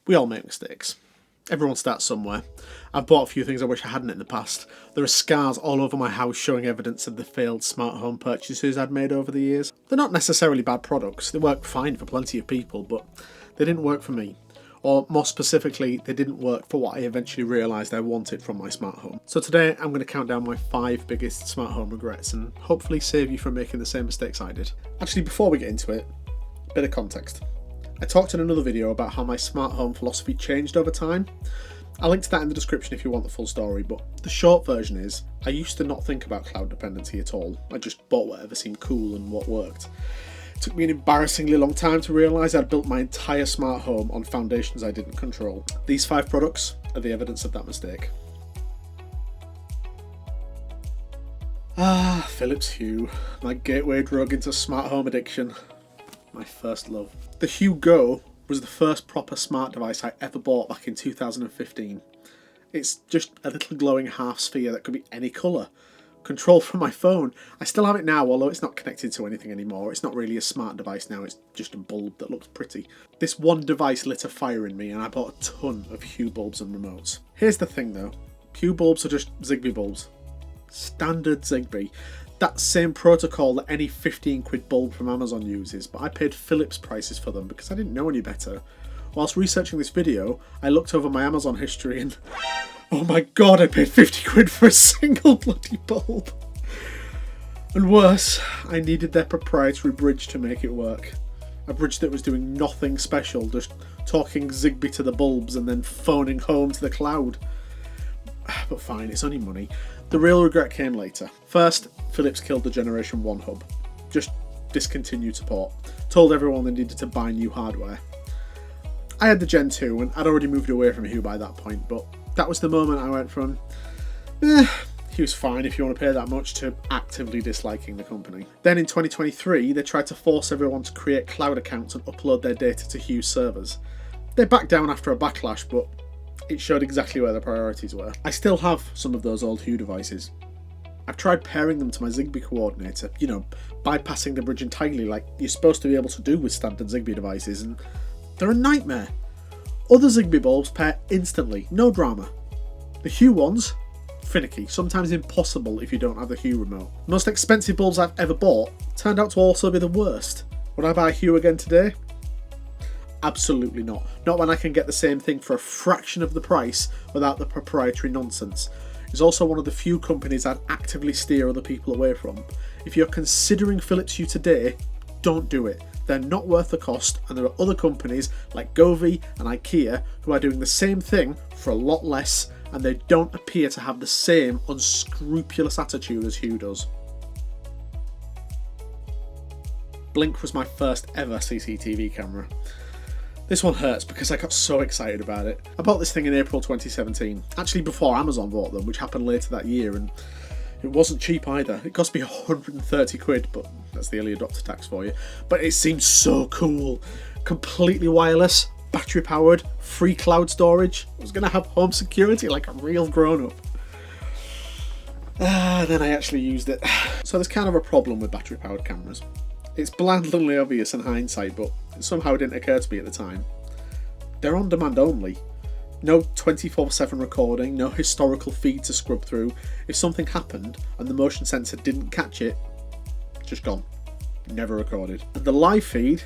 We all make mistakes. Everyone starts somewhere. I've bought a few things I wish I hadn't in the past. There are scars all over my house showing evidence of the failed smart home purchases I'd made over the years. They're not necessarily bad products, they work fine for plenty of people, but they didn't work for me. Or more specifically, they didn't work for what I eventually realised I wanted from my smart home. So today I'm going to count down my 5 biggest smart home regrets and hopefully save you from making the same mistakes I did. Actually, before we get into it, a bit of context. I talked in another video about how my smart home philosophy changed over time. I'll link to that in the description if you want the full story, but the short version is, I used to not think about cloud dependency at all. I just bought whatever seemed cool and what worked. It took me an embarrassingly long time to realise I'd built my entire smart home on foundations I didn't control. These 5 products are the evidence of that mistake. Philips Hue, my gateway drug into smart home addiction. My first love. The Hue Go was the first proper smart device I ever bought back in 2015. It's just a little glowing half sphere that could be any colour. Controlled from my phone. I still have it now, although it's not connected to anything anymore. It's not really a smart device now, it's just a bulb that looks pretty. This one device lit a fire in me and I bought a ton of Hue bulbs and remotes. Here's the thing though, Hue bulbs are just Zigbee bulbs. Standard Zigbee. That same protocol that any 15 quid bulb from Amazon uses, but I paid Philips prices for them because I didn't know any better. Whilst researching this video, I looked over my Amazon history and oh my god, I paid 50 quid for a single bloody bulb. And worse, I needed their proprietary bridge to make it work. A bridge that was doing nothing special, just talking Zigbee to the bulbs and then phoning home to the cloud. But fine, it's only money. The real regret came later. First, Philips killed the Generation 1 hub. Just discontinued support. Told everyone they needed to buy new hardware. I had the Gen 2 and I'd already moved away from Hue by that point, but that was the moment I went from, Hue's fine if you want to pay that much, to actively disliking the company. Then in 2023, they tried to force everyone to create cloud accounts and upload their data to Hue servers. They backed down after a backlash, but it showed exactly where the priorities were. I still have some of those old Hue devices. I've tried pairing them to my Zigbee coordinator, you know, bypassing the bridge entirely like you're supposed to be able to do with standard Zigbee devices, and they're a nightmare. Other Zigbee bulbs pair instantly, no drama. The Hue ones, finicky, sometimes impossible if you don't have the Hue remote. The most expensive bulbs I've ever bought turned out to also be the worst. Would I buy Hue again today? Absolutely not. Not when I can get the same thing for a fraction of the price without the proprietary nonsense. It's also one of the few companies I'd actively steer other people away from. If you're considering Philips Hue today, don't do it. They're not worth the cost, and there are other companies like Govee and IKEA who are doing the same thing for a lot less, and they don't appear to have the same unscrupulous attitude as Hue does. Blink was my first ever CCTV camera. This one hurts because I got so excited about it. I bought this thing in April 2017, actually before Amazon bought them, which happened later that year, and it wasn't cheap either. It cost me 130 quid, but that's the early adopter tax for you. But it seemed so cool. Completely wireless, battery powered, free cloud storage. I was going to have home security like a real grown-up. Then I actually used it. So there's kind of a problem with battery powered cameras. It's blandly obvious in hindsight, but it somehow didn't occur to me at the time. They're on demand only. No 24/7 recording, no historical feed to scrub through. If something happened and the motion sensor didn't catch it, just gone. Never recorded. And the live feed,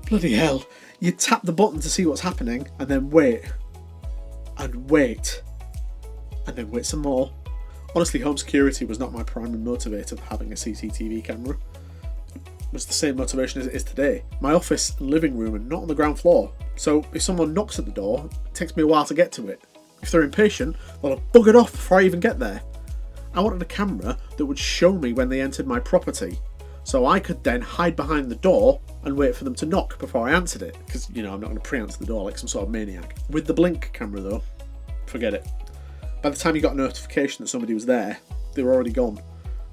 bloody hell, you tap the button to see what's happening and then wait. And wait. And then wait some more. Honestly, home security was not my primary motivator for having a CCTV camera. It was the same motivation as it is today. My office and living room are not on the ground floor, so if someone knocks at the door, it takes me a while to get to it. If they're impatient, they'll have buggered off before I even get there. I wanted a camera that would show me when they entered my property, so I could then hide behind the door and wait for them to knock before I answered it, because, you know, I'm not going to pre-answer the door like some sort of maniac. With the Blink camera though, forget it. By the time you got a notification that somebody was there, they were already gone.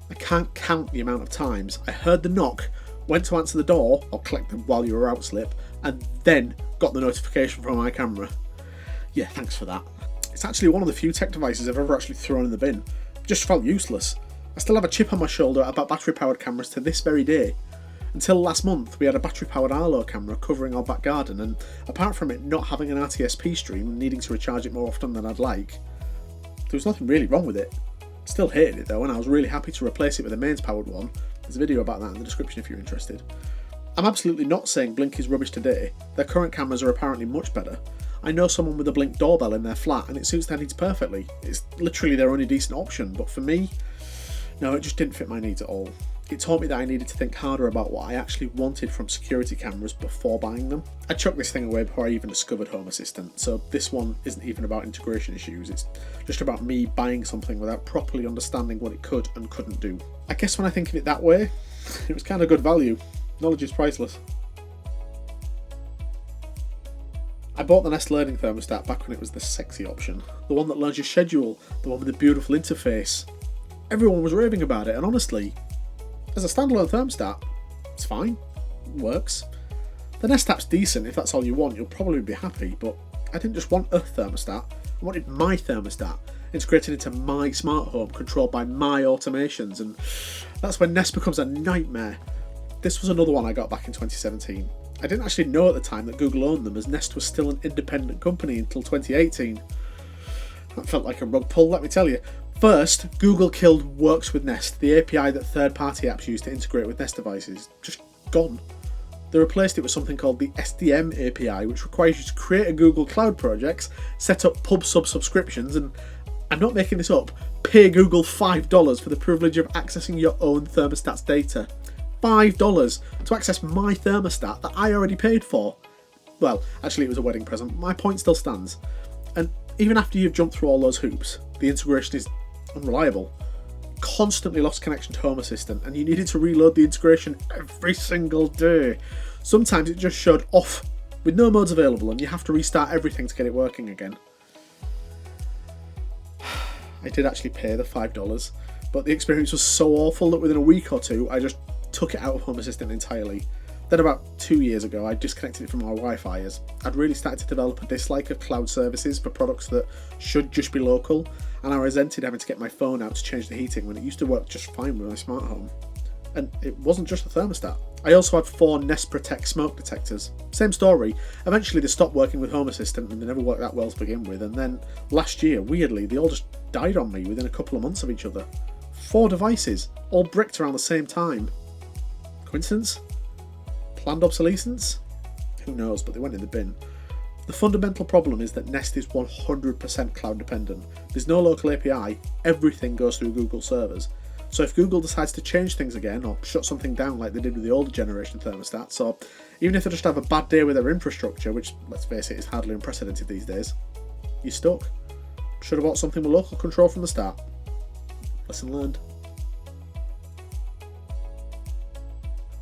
I can't count the amount of times I heard the knock, went to answer the door, or collect them while you were out slip, and then got the notification from my camera. Yeah, thanks for that. It's actually one of the few tech devices I've ever actually thrown in the bin. It just felt useless. I still have a chip on my shoulder about battery powered cameras to this very day. Until last month, we had a battery-powered Arlo camera covering our back garden, and apart from it not having an RTSP stream and needing to recharge it more often than I'd like, there was nothing really wrong with it. Still hated it though, and I was really happy to replace it with a mains-powered one. There's a video about that in the description if you're interested. I'm absolutely not saying Blink is rubbish today. Their current cameras are apparently much better. I know someone with a Blink doorbell in their flat and it suits their needs perfectly. It's literally their only decent option, but for me, no, it just didn't fit my needs at all. It taught me that I needed to think harder about what I actually wanted from security cameras before buying them. I chucked this thing away before I even discovered Home Assistant, so this one isn't even about integration issues, it's just about me buying something without properly understanding what it could and couldn't do. I guess when I think of it that way, it was kind of good value. Knowledge is priceless. I bought the Nest Learning Thermostat back when it was the sexy option, the one that learns your schedule, the one with the beautiful interface. Everyone was raving about it, and honestly, as a standalone thermostat, it's fine, it works. The Nest app's decent. If that's all you want, you'll probably be happy, but I didn't just want a thermostat, I wanted my thermostat, integrated into my smart home, controlled by my automations, and that's when Nest becomes a nightmare. This was another one I got back in 2017. I didn't actually know at the time that Google owned them, as Nest was still an independent company until 2018. That felt like a rug pull, let me tell you. First, Google killed Works with Nest, the API that third-party apps use to integrate with Nest devices. Just gone. They replaced it with something called the SDM API, which requires you to create a Google Cloud project, set up pub sub subscriptions, and I'm not making this up, pay Google $5 for the privilege of accessing your own thermostat's data. $5 to access my thermostat that I already paid for. Well, actually it was a wedding present, but my point still stands. And even after you've jumped through all those hoops, the integration is unreliable. Constantly lost connection to Home Assistant, and you needed to reload the integration every single day. Sometimes it just showed off with no modes available, and you have to restart everything to get it working again. I did actually pay the $5, but the experience was so awful that within a week or two I just took it out of Home Assistant entirely. Then about 2 years ago I disconnected it from my Wi-Fi, as I'd really started to develop a dislike of cloud services for products that should just be local, and I resented having to get my phone out to change the heating when it used to work just fine with my smart home. And it wasn't just the thermostat. I also had 4 Nest Protect smoke detectors. Same story, eventually they stopped working with Home Assistant and they never worked that well to begin with, and then last year, weirdly, they all just died on me within a couple of months of each other. 4 devices, all bricked around the same time. Coincidence? Planned obsolescence? Who knows, but they went in the bin. The fundamental problem is that Nest is 100% cloud dependent. There's no local API, everything goes through Google servers. So if Google decides to change things again, or shut something down like they did with the older generation thermostats, or even if they just have a bad day with their infrastructure, which, let's face it, is hardly unprecedented these days, you're stuck. Should have bought something with local control from the start. Lesson learned.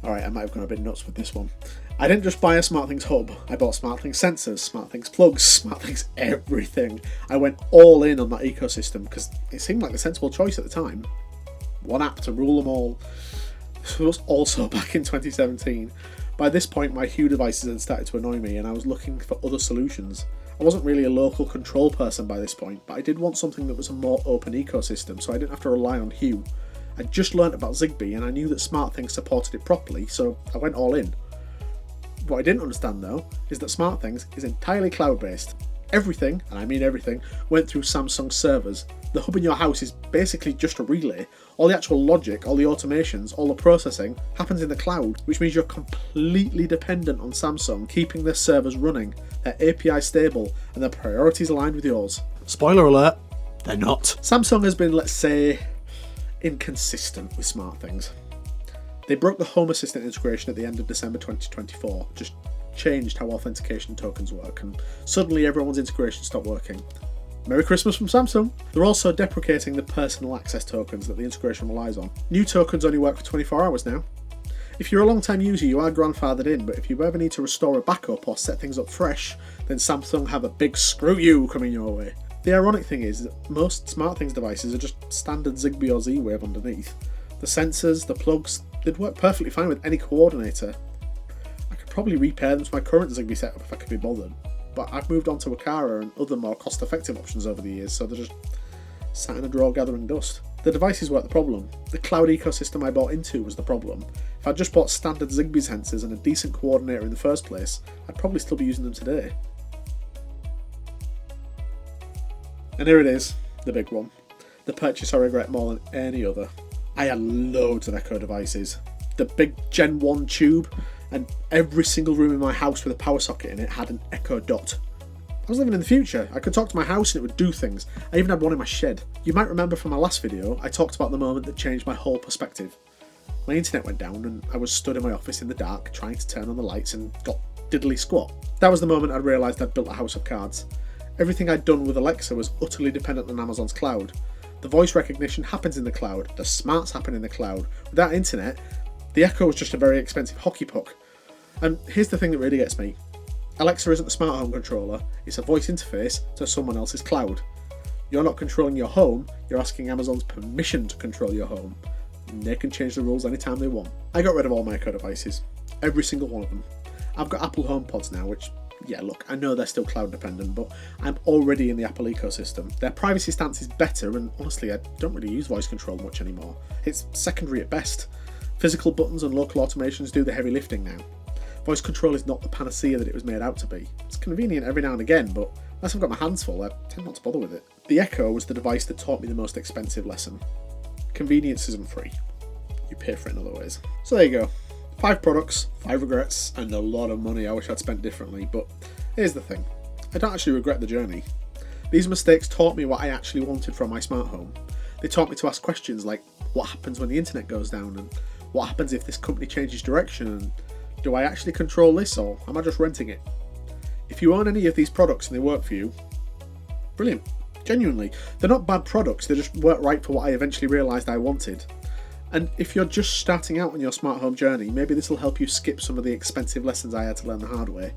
Alright, I might have gone a bit nuts with this one. I didn't just buy a Smartthings hub, I bought Smartthings sensors, Smartthings plugs, Smartthings everything. I went all in on that ecosystem because it seemed like the sensible choice at the time. One app to rule them all. This was also back in 2017. By this point my Hue devices had started to annoy me and I was looking for other solutions. I wasn't really a local control person by this point, but I did want something that was a more open ecosystem so I didn't have to rely on Hue. I'd just learnt about Zigbee and I knew that Smartthings supported it properly, so I went all in. What I didn't understand though, is that Smartthings is entirely cloud-based. Everything, and I mean everything, went through Samsung servers. The hub in your house is basically just a relay. All the actual logic, all the automations, all the processing happens in the cloud, which means you're completely dependent on Samsung keeping their servers running, their API stable, and their priorities aligned with yours. Spoiler alert, they're not. Samsung has been, let's say, inconsistent with Smartthings. They broke the Home Assistant integration at the end of December 2024, just changed how authentication tokens work, and suddenly everyone's integration stopped working. Merry Christmas from Samsung! They're also deprecating the personal access tokens that the integration relies on. New tokens only work for 24 hours now. If you're a long-time user, you are grandfathered in, but if you ever need to restore a backup or set things up fresh, then Samsung have a big screw you coming your way. The ironic thing is that most Smartthings devices are just standard Zigbee or Z-Wave underneath. The sensors, the plugs, they'd work perfectly fine with any coordinator. I could probably repair them to my current Zigbee setup if I could be bothered, but I've moved on to Akara and other more cost-effective options over the years, so they're just sat in a drawer gathering dust. The devices weren't the problem. The cloud ecosystem I bought into was the problem. If I'd just bought standard Zigbee sensors and a decent coordinator in the first place, I'd probably still be using them today. And here it is, the big one. The purchase I regret more than any other. I had loads of Echo devices. The big Gen 1 tube, and every single room in my house with a power socket in it had an Echo Dot. I was living in the future. I could talk to my house and it would do things. I even had one in my shed. You might remember from my last video, I talked about the moment that changed my whole perspective. My internet went down and I was stood in my office in the dark trying to turn on the lights and got diddly squat. That was the moment I realised I'd built a house of cards. Everything I'd done with Alexa was utterly dependent on Amazon's cloud. The voice recognition happens in the cloud, the smarts happen in the cloud. Without internet, the Echo was just a very expensive hockey puck. And here's the thing that really gets me. Alexa isn't the smart home controller, it's a voice interface to someone else's cloud. You're not controlling your home, you're asking Amazon's permission to control your home. And they can change the rules anytime they want. I got rid of all my Echo devices. Every single one of them. I've got Apple HomePods now, which, yeah, look, I know they're still cloud dependent, but I'm already in the Apple ecosystem. Their privacy stance is better, and honestly, I don't really use voice control much anymore. It's secondary at best. Physical buttons and local automations do the heavy lifting now. Voice control is not the panacea that it was made out to be. It's convenient every now and again, but unless I've got my hands full, I tend not to bother with it. The Echo was the device that taught me the most expensive lesson. Convenience isn't free. You pay for it in other ways. So there you go. 5 products, 5 regrets, and a lot of money I wish I'd spent differently, but here's the thing. I don't actually regret the journey. These mistakes taught me what I actually wanted from my smart home. They taught me to ask questions like, what happens when the internet goes down, and what happens if this company changes direction, and do I actually control this, or am I just renting it? If you own any of these products and they work for you, brilliant. Genuinely, they're not bad products, they just work right for what I eventually realised I wanted. And if you're just starting out on your smart home journey, maybe this will help you skip some of the expensive lessons I had to learn the hard way.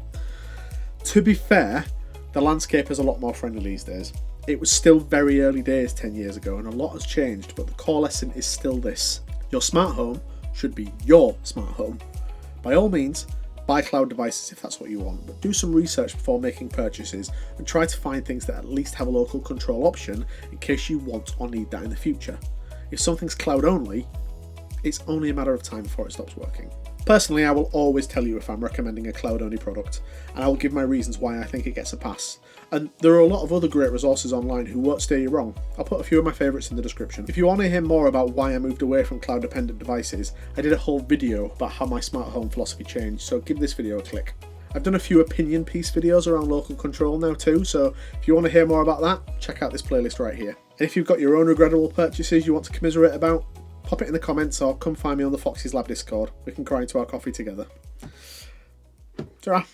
To be fair, the landscape is a lot more friendly these days. It was still very early days 10 years ago and a lot has changed, but the core lesson is still this. Your smart home should be your smart home. By all means, buy cloud devices if that's what you want, but do some research before making purchases and try to find things that at least have a local control option in case you want or need that in the future. If something's cloud only, it's only a matter of time before it stops working. Personally, I will always tell you if I'm recommending a cloud-only product, and I will give my reasons why I think it gets a pass. And there are a lot of other great resources online who won't steer you wrong. I'll put a few of my favourites in the description. If you want to hear more about why I moved away from cloud-dependent devices, I did a whole video about how my smart home philosophy changed, so give this video a click. I've done a few opinion piece videos around local control now too, so if you want to hear more about that, check out this playlist right here. And if you've got your own regrettable purchases you want to commiserate about, pop it in the comments or come find me on the Foxes Lab Discord. We can cry into our coffee together. Ta-ra.